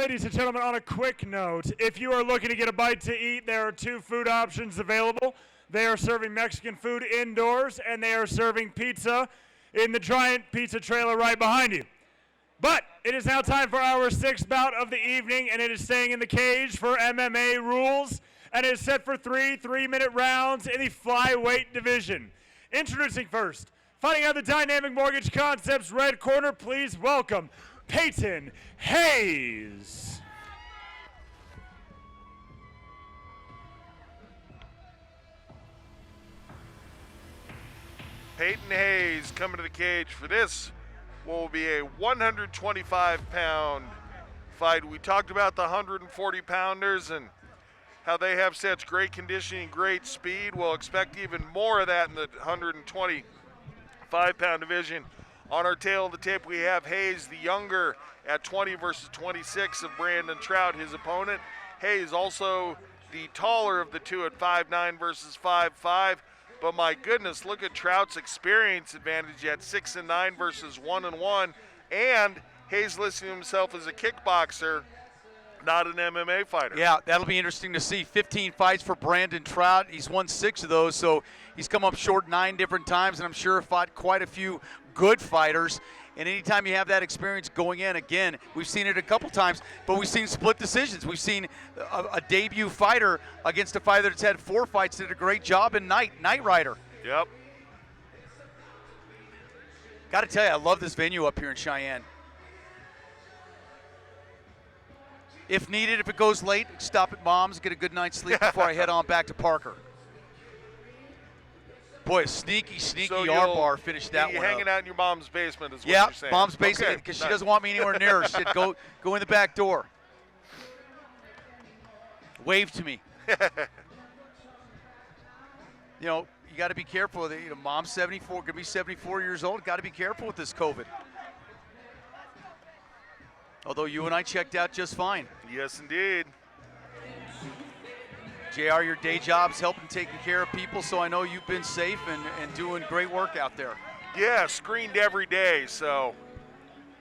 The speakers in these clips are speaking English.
Ladies and gentlemen, on a quick note, if you are looking to get a bite to eat, there are 2 food options available. They are serving Mexican food indoors, and they are serving pizza in the giant pizza trailer right behind you. But it is now time for our 6th bout of the evening, and it is staying in the cage for MMA rules, and it is set for 3 3-minute rounds in the flyweight division. Introducing first, fighting out the Dynamic Mortgage Concepts red corner, please welcome Payton Hayes. Payton Hayes coming to the cage for this will be a 125-pound fight. We talked about the 140-pounders and how they have such great conditioning, great speed. We'll expect even more of that in the 125-pound division. On our tail of the tape, we have Hayes, the younger, at 20 versus 26 of Brandon Trout, his opponent. Hayes also the taller of the two at 5'9 versus 5'5. But my goodness, look at Trout's experience advantage at 6'9 versus 1-1. And Hayes listing himself as a kickboxer, not an MMA fighter. Yeah, that'll be interesting to see. 15 fights for Brandon Trout. He's won 6 of those, so he's come up short 9 different times, and I'm sure fought quite a few good fighters. And anytime you have that experience going in, again, we've seen it a couple times, but we've seen split decisions. We've seen a debut fighter against a fighter that's had 4 fights, did a great job in Knight Rider. Yep. Got to tell you, I love this venue up here in Cheyenne. If needed, if it goes late, stop at Mom's, get a good night's sleep before I head on back to Parker. Boy, a sneaky So R-bar finished that one You're hanging out in your mom's basement is what yeah, you're saying. Mom's basement, because she doesn't want me anywhere near her. She said, go in the back door. Wave to me. You know, you got to be careful. You know, Mom's 74, going to be 74 years old. Got to be careful with this COVID. Although you and I checked out just fine. Yes, indeed. JR, your day job's helping taking care of people, so I know you've been safe and doing great work out there. Yeah, screened every day, so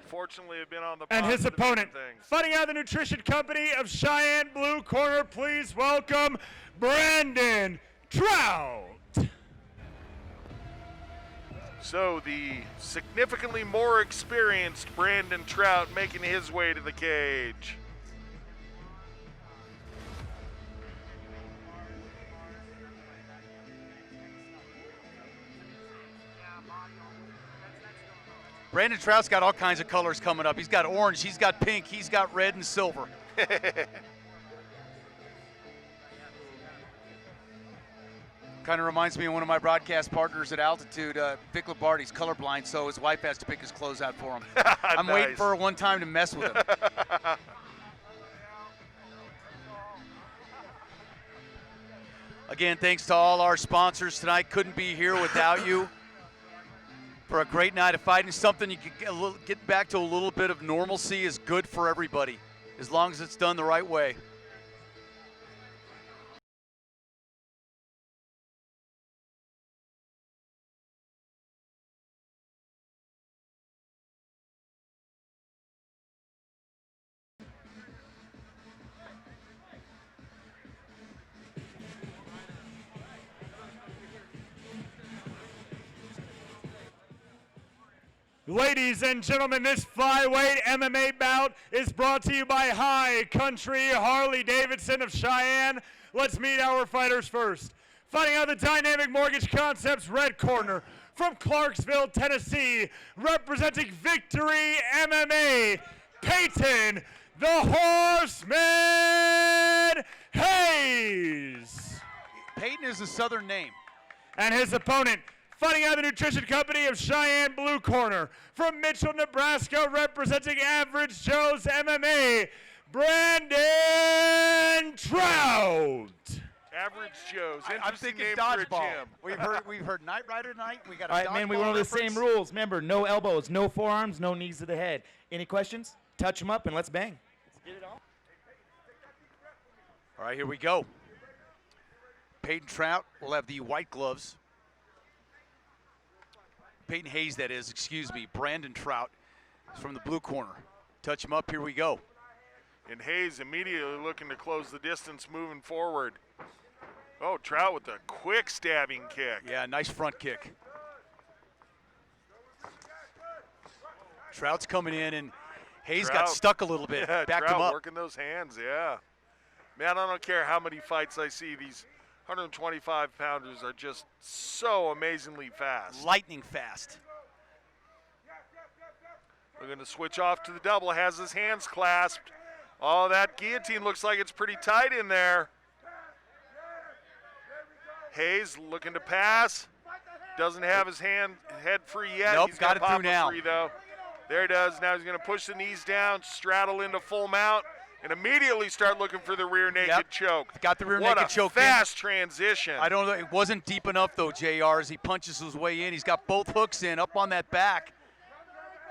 fortunately I've been on the And his positive opponent, things. fighting out of the Nutrition Company of Cheyenne blue corner, please welcome Brandon Trout. So the significantly more experienced Brandon Trout making his way to the cage. Brandon Trout's got all kinds of colors coming up. He's got orange, he's got pink, he's got red and silver. Kind of reminds me of one of my broadcast partners at Altitude, Vic Lombardi's colorblind, so his wife has to pick his clothes out for him. I'm Nice. waiting for her one time to mess with him. Again, thanks to all our sponsors tonight. Couldn't be here without you. For a great night of fighting, something you can get back to a little bit of normalcy is good for everybody, as long as it's done the right way. Ladies and gentlemen, this flyweight MMA bout is brought to you by High Country Harley-Davidson of Cheyenne. Let's meet our fighters first. Fighting out the Dynamic Mortgage Concepts red corner from Clarksville, Tennessee, representing Victory MMA, Payton the Horseman Hayes. Payton is a southern name. And his opponent, fighting out of the Nutrition Company of Cheyenne blue corner, from Mitchell, Nebraska, representing Average Joe's MMA, Brandon Trout. Average Joe's. I'm Interesting thinking name for a dodgeball. gym. We've heard Knight Rider tonight. We got a All right, man, we went over the reference. same rules. Remember, no elbows, no forearms, no knees to the head. Any questions? Touch them up and let's bang. Let's get it on. All right, here we go. Payton Trout will have the white gloves. Payton Hayes, that is, excuse me. Brandon Trout is from the blue corner. Touch him up, here we go. And Hayes immediately looking to close the distance moving forward. Oh, Trout with a quick stabbing kick. Yeah, nice front kick. Trout's coming in, and Hayes got stuck a little bit. Yeah, Backed Trout him up. working those hands, yeah. Man, I don't care how many fights I see. These 125-pounders are just so amazingly fast. Lightning fast. We're going to switch off to the double. Has his hands clasped. Oh, that guillotine looks like it's pretty tight in there. Hayes looking to pass. Doesn't have his head free yet. Nope, He's got gonna it pop through now. Free, though. There he does. Now he's going to push the knees down, straddle into full mount, and immediately start looking for the rear naked choke. Got the rear What naked choke a fast transition. I don't know. It wasn't deep enough, though, JR, as he punches his way in. He's got both hooks in, up on that back.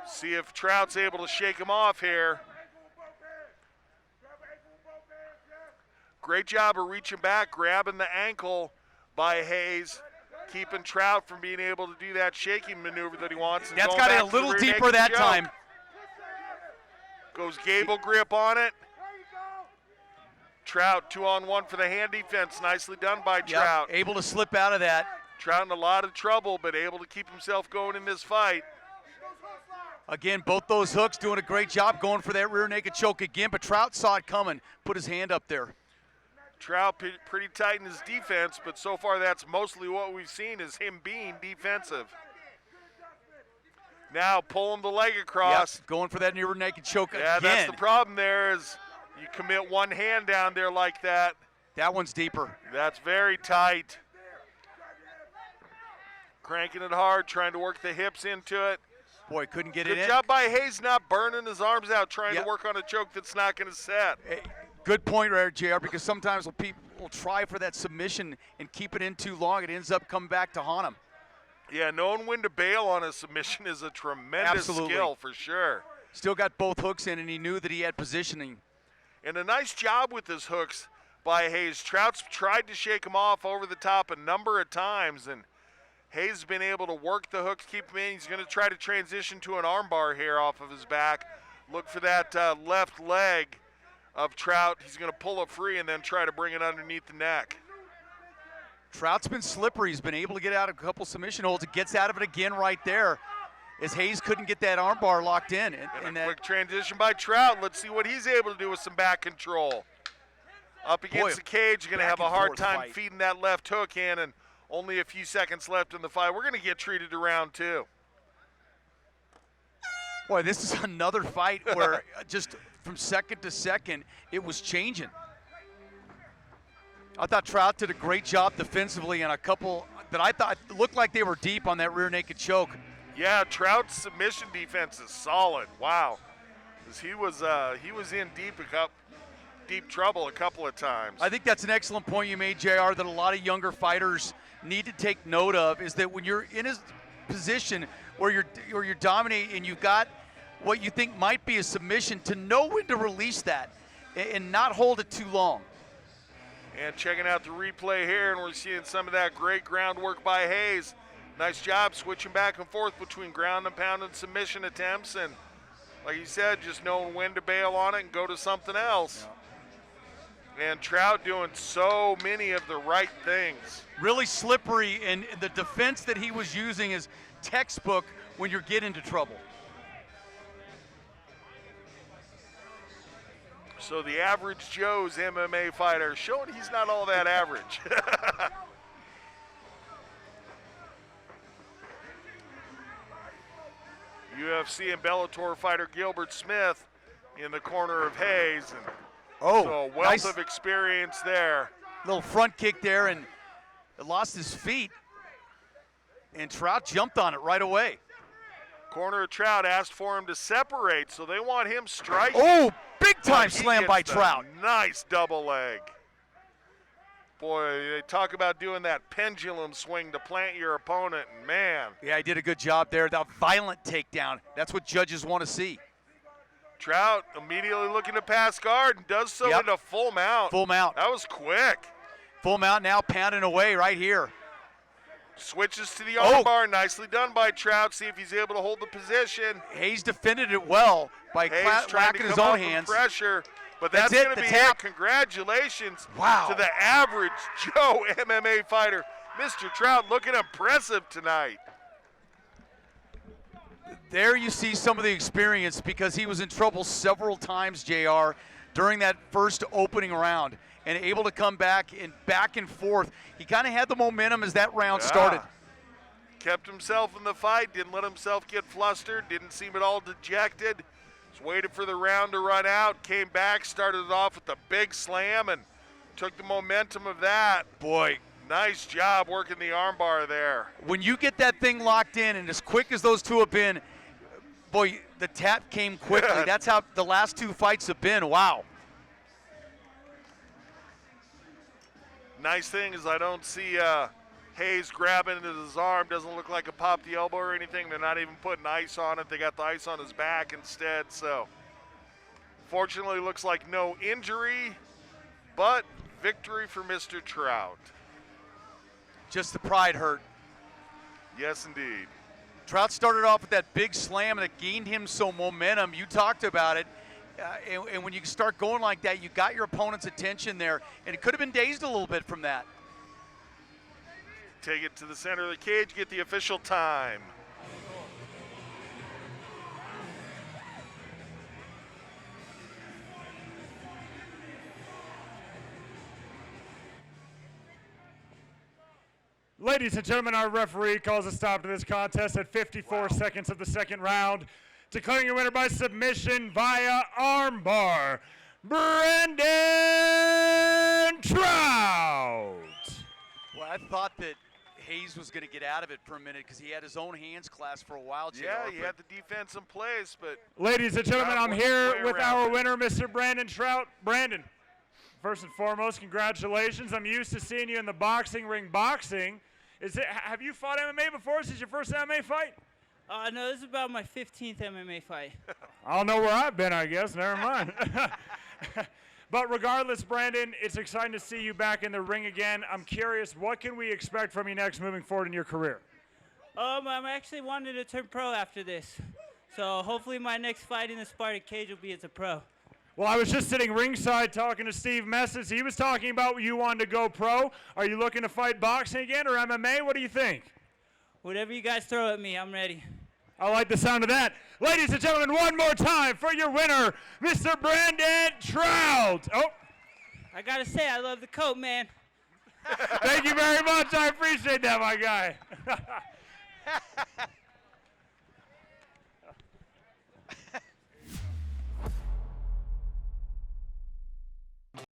See if Trout's able to shake him off here. Great job of reaching back, grabbing the ankle by Hayes, keeping Trout from being able to do that shaking maneuver that he wants. That's got it a little deeper that time. Goes gable grip on it. Trout 2-on-1 for the hand defense. Nicely done by Trout. Able to slip out of that. Trout in a lot of trouble, but able to keep himself going in this fight. Again, both those hooks doing a great job going for that rear naked choke again, but Trout saw it coming, put his hand up there. Trout pretty tight in his defense, but so far that's mostly what we've seen is him being defensive. Now pulling the leg across. Yep, going for that rear naked choke yeah, again. That's the problem there is you commit one hand down there like that. That one's deeper. That's very tight. Cranking it hard, trying to work the hips into it. Boy, couldn't get it in. Good job by Hayes not burning his arms out, trying to work on a choke that's not going to set. Hey, good point right there, JR, because sometimes when people will try for that submission and keep it in too long, it ends up coming back to haunt them. Yeah, knowing when to bail on a submission is a tremendous skill for sure. Still got both hooks in, and he knew that he had positioning. And a nice job with his hooks by Hayes. Trout's tried to shake him off over the top a number of times, and Hayes has been able to work the hooks, keep him in. He's going to try to transition to an armbar here off of his back. Look for that left leg of Trout. He's going to pull it free and then try to bring it underneath the neck. Trout's been slippery. He's been able to get out of a couple submission holds. It gets out of it again right there as Hayes couldn't get that armbar locked in. And a quick transition by Trout. Let's see what he's able to do with some back control. Up against the cage, you're going to have a hard time feeding that left hook in, and only a few seconds left in the fight. We're going to get treated to round two. Boy, this is another fight where just from second to second, it was changing. I thought Trout did a great job defensively on a couple that I thought looked like they were deep on that rear naked choke. Yeah, Trout's submission defense is solid. Wow, 'cause he was in deep trouble a couple of times. I think that's an excellent point you made, JR, that a lot of younger fighters need to take note of, is that when you're in a position where you're dominating and you've got what you think might be a submission, to know when to release that and not hold it too long. And checking out the replay here, and we're seeing some of that great groundwork by Hayes. Nice job switching back and forth between ground and pound and submission attempts, and like you said, just knowing when to bail on it and go to something else. Yeah. And Trout doing so many of the right things. Really slippery, and the defense that he was using is textbook when you're getting into trouble. So the average Joe's MMA fighter showing he's not all that average. UFC and Bellator fighter Gilbert Smith in the corner of Hayes. And so a wealth of experience there. Little front kick there, and it lost his feet, and Trout jumped on it right away. Corner of Trout asked for him to separate, so they want him striking. Oh, big time slam by Trout. Nice double leg. Boy, they talk about doing that pendulum swing to plant your opponent, and man. Yeah, he did a good job there. That violent takedown. That's what judges want to see. Trout immediately looking to pass guard and does so into full mount. Full mount. That was quick. Full mount now pounding away right here. Switches to the armbar. Nicely done by Trout. See if he's able to hold the position. Hayes defended it well by Hayes whacking his own hands. Pressure. But that's it, going to the be tap. it. Congratulations Wow. to the average Joe MMA fighter. Mr. Trout looking impressive tonight. There you see some of the experience because he was in trouble several times, JR, during that first opening round and able to come back and forth. He kind of had the momentum as that round started. Kept himself in the fight, didn't let himself get flustered, didn't seem at all dejected. Just waited for the round to run out, came back, started it off with a big slam and took the momentum of that. Boy, nice job working the armbar there. when you get that thing locked in and as quick as those two have been, boy, the tap came quickly. That's how the last two fights have been. Wow. Nice thing is I don't see Hayes grabbing into his arm. Doesn't look like a pop the elbow or anything. They're not even putting ice on it. They got the ice on his back instead. So fortunately looks like no injury, but victory for Mr. Trout. Just the pride hurt. Yes, indeed. Trout started off with that big slam that gained him some momentum. You talked about it. And when you start going like that, you got your opponent's attention there. And it could have been dazed a little bit from that. Take it to the center of the cage, get the official time. Ladies and gentlemen, our referee calls a stop to this contest at 54 seconds of the second round, declaring your winner by submission via armbar, Brandon Trout. Well, I thought that Hayes was going to get out of it for a minute because he had his own hands clasped for a while, JR. Yeah, he had the defense in place, but Ladies and gentlemen, I'm here way with around our it. winner, Mr. Brandon Trout. Brandon, first and foremost, congratulations. I'm used to seeing you in the boxing ring boxing. Have you fought MMA before? Is this your first MMA fight? No, this is about my 15th MMA fight. I don't know where I've been, I guess. Never mind. But regardless, Brandon, it's exciting to see you back in the ring again. I'm curious, what can we expect from you next moving forward in your career? I'm actually wanting to turn pro after this. So hopefully my next fight in the Sparta cage will be as a pro. Well, I was just sitting ringside talking to Steve Messes. He was talking about you wanting to go pro. Are you looking to fight boxing again or MMA? What do you think? Whatever you guys throw at me, I'm ready. I like the sound of that. Ladies and gentlemen, one more time for your winner, Mr. Brandon Trout. Oh, I gotta say, I love the coat, man. thank you very much. I appreciate that, my guy.